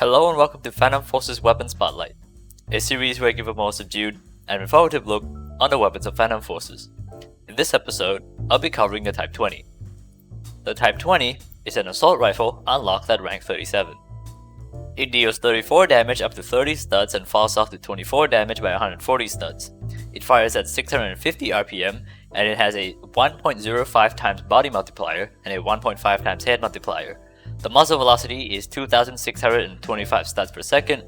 Hello and welcome to Phantom Forces Weapon Spotlight, a series where I give a more subdued and informative look on the weapons of Phantom Forces. In this episode, I'll be covering the Type 20. The Type 20 is an assault rifle unlocked at rank 37. It deals 34 damage up to 30 studs and falls off to 24 damage by 140 studs. It fires at 650 RPM and it has a 1.05 times body multiplier and a 1.5 times head multiplier. The muzzle velocity is 2,625 studs per second,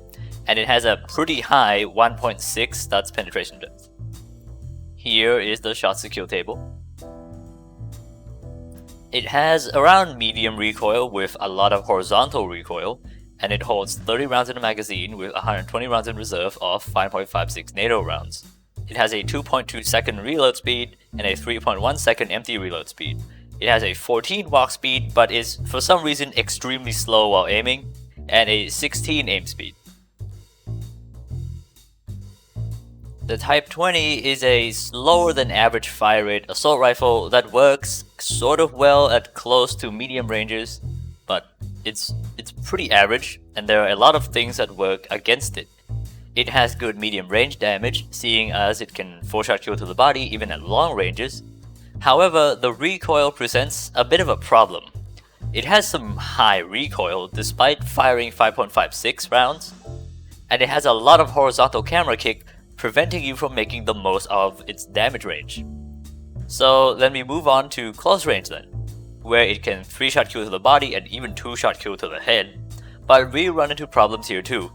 and it has a pretty high 1.6 studs penetration depth. Here is the shots to kill table. It has around medium recoil with a lot of horizontal recoil, and it holds 30 rounds in the magazine with 120 rounds in reserve of 5.56 NATO rounds. It has a 2.2 second reload speed and a 3.1 second empty reload speed. It has a 14 walk speed but is for some reason extremely slow while aiming, and a 16 aim speed. The Type 20 is a slower than average fire rate assault rifle that works sort of well at close to medium ranges, but it's pretty average and there are a lot of things that work against it. It has good medium range damage, seeing as it can 4-shot kill to the body even at long ranges. However, the recoil presents a bit of a problem. It has some high recoil despite firing 5.56 rounds, and it has a lot of horizontal camera kick, preventing you from making the most of its damage range. So then we move on to close range then, where it can 3-shot kill to the body and even 2-shot kill to the head, but we run into problems here too.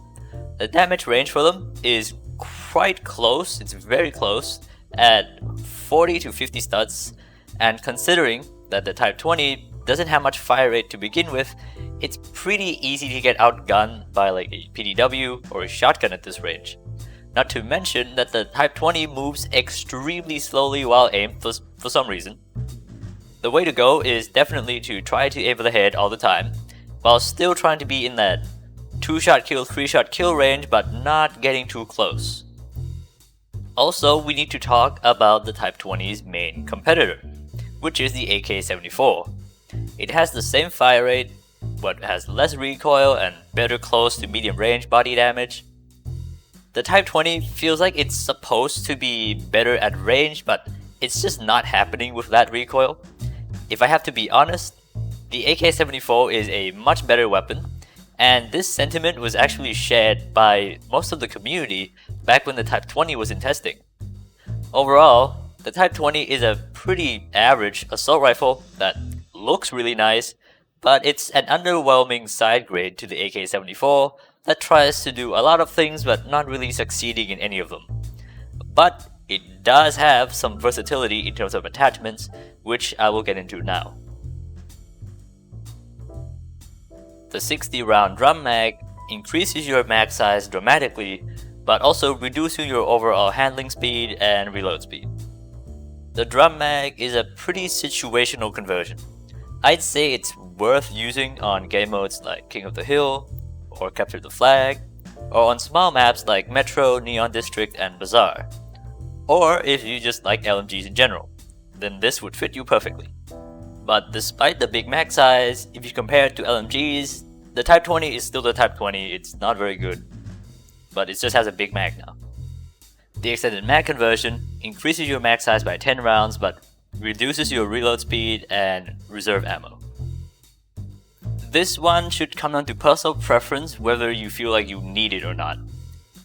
The damage range for them is quite close, it's very close, at 40 to 50 studs, and considering that the Type 20 doesn't have much fire rate to begin with, it's pretty easy to get outgunned by like a PDW or a shotgun at this range. Not to mention that the Type 20 moves extremely slowly while aimed for some reason. The way to go is definitely to try to aim for the head all the time, while still trying to be in that 2-shot kill, 3-shot kill range but not getting too close. Also, we need to talk about the Type 20's main competitor, which is the AK-74. It has the same fire rate, but has less recoil and better close to medium range body damage. The Type 20 feels like it's supposed to be better at range, but it's just not happening with that recoil. If I have to be honest, the AK-74 is a much better weapon, and this sentiment was actually shared by most of the community back when the Type 20 was in testing. Overall, the Type 20 is a pretty average assault rifle that looks really nice, but it's an underwhelming side grade to the AK-74 that tries to do a lot of things but not really succeeding in any of them. But it does have some versatility in terms of attachments, which I will get into now. The 60 round drum mag increases your mag size dramatically, but also reducing your overall handling speed and reload speed. The drum mag is a pretty situational conversion. I'd say it's worth using on game modes like King of the Hill, or Capture the Flag, or on small maps like Metro, Neon District, and Bazaar. Or if you just like LMGs in general, then this would fit you perfectly. But despite the big mag size, if you compare it to LMGs, the Type 20 is still the Type 20, it's not very good, but it just has a big mag now. The extended mag conversion increases your mag size by 10 rounds but reduces your reload speed and reserve ammo. This one should come down to personal preference whether you feel like you need it or not.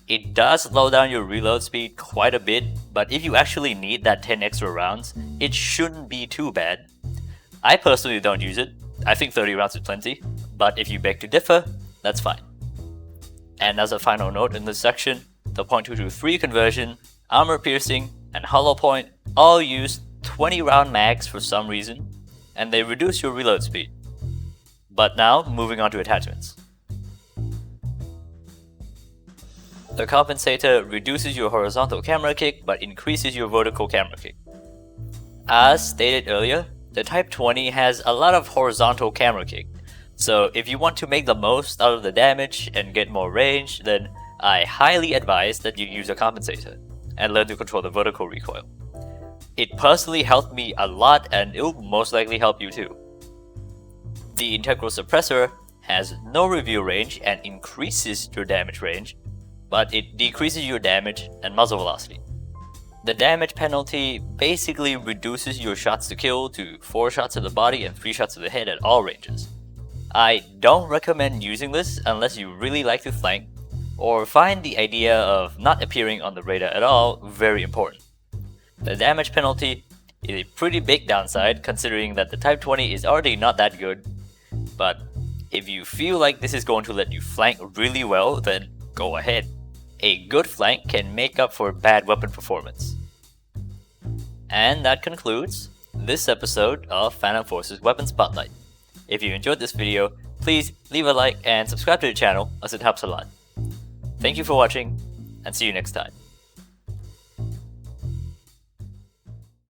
It does slow down your reload speed quite a bit, but if you actually need that 10 extra rounds, it shouldn't be too bad. I personally don't use it. I think 30 rounds is plenty, but if you beg to differ, that's fine. And as a final note in this section, the .223 conversion, armor piercing, and hollow point all use 20 round mags for some reason, and they reduce your reload speed. But now, moving on to attachments. The compensator reduces your horizontal camera kick but increases your vertical camera kick. As stated earlier, the Type 20 has a lot of horizontal camera kick, so if you want to make the most out of the damage and get more range, then I highly advise that you use a compensator and learn to control the vertical recoil. It personally helped me a lot and it will most likely help you too. The integral suppressor has no review range and increases your damage range, but it decreases your damage and muzzle velocity. The damage penalty basically reduces your shots to kill to 4 shots to the body and 3 shots to the head at all ranges. I don't recommend using this unless you really like to flank, or find the idea of not appearing on the radar at all very important. The damage penalty is a pretty big downside considering that the Type 20 is already not that good, but if you feel like this is going to let you flank really well, then go ahead. A good flank can make up for bad weapon performance. And that concludes this episode of Phantom Force's Weapon Spotlight. If you enjoyed this video, please leave a like and subscribe to the channel as it helps a lot. Thank you for watching, and see you next time.